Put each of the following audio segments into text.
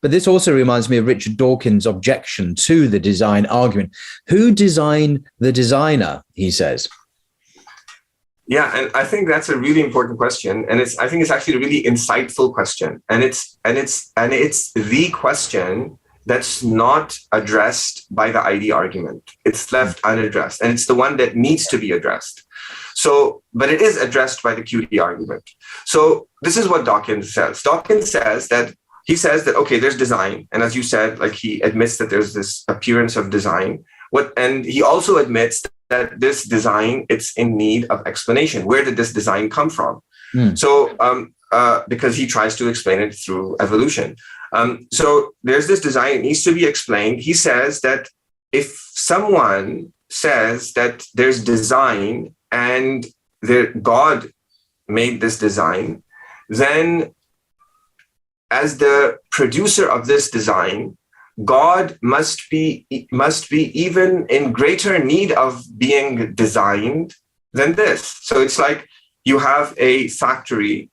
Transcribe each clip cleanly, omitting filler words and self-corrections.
But this also reminds me of Richard Dawkins' objection to the design argument. Who designed the designer, he says? Yeah, and I think that's a really important question, and I think it's actually a really insightful question, and it's the question that's not addressed by the ID argument. It's left unaddressed, and it's the one that needs to be addressed. So, but it is addressed by the QD argument. So this is what Dawkins says. Dawkins says that okay, there's design, and as you said, like he admits that there's this appearance of design. And he also admits that this design, it's in need of explanation. Where did this design come from? So, because he tries to explain it through evolution. So there's this design, it needs to be explained. He says that if someone says that there's design and God made this design, then as the producer of this design, God must be even in greater need of being designed than this. So it's like you have a factory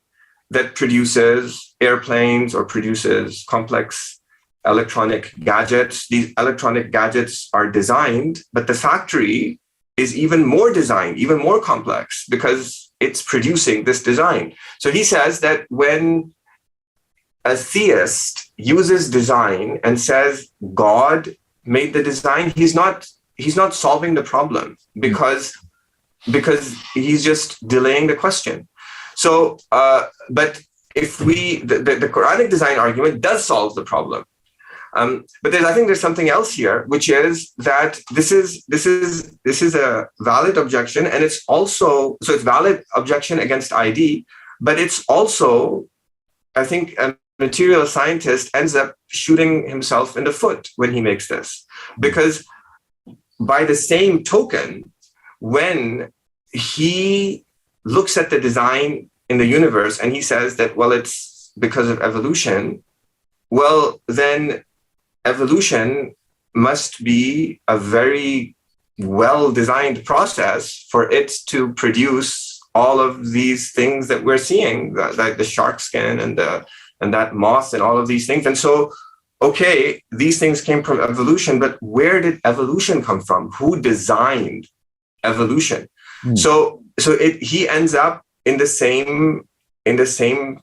that produces airplanes or produces complex electronic gadgets. These electronic gadgets are designed, but the factory is even more designed, even more complex because it's producing this design. So he says that when a theist uses design and says God made the design, he's not solving the problem because he's just delaying the question. So, but if the Quranic design argument does solve the problem, but I think there's something else here, which is that this is a valid objection, and it's valid objection against ID, but it's also, I think, a material scientist ends up shooting himself in the foot when he makes this, because by the same token, when he looks at the design in the universe and he says that, well, it's because of evolution, well, then evolution must be a very well-designed process for it to produce all of these things that we're seeing, like the shark skin and that moth and all of these things. And so, okay, these things came from evolution, but where did evolution come from? Who designed evolution? So he ends up in the same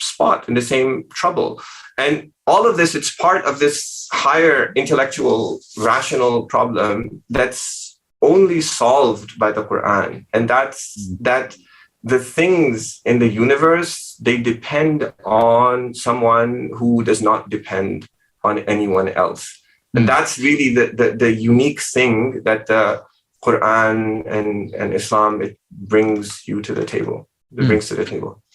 spot, in the same trouble. And all of this, it's part of this higher intellectual, rational problem that's only solved by the Quran. And that's that the things in the universe, they depend on someone who does not depend on anyone else. And that's really the unique thing that the Quran and Islam, it brings you to the table. It brings to the table.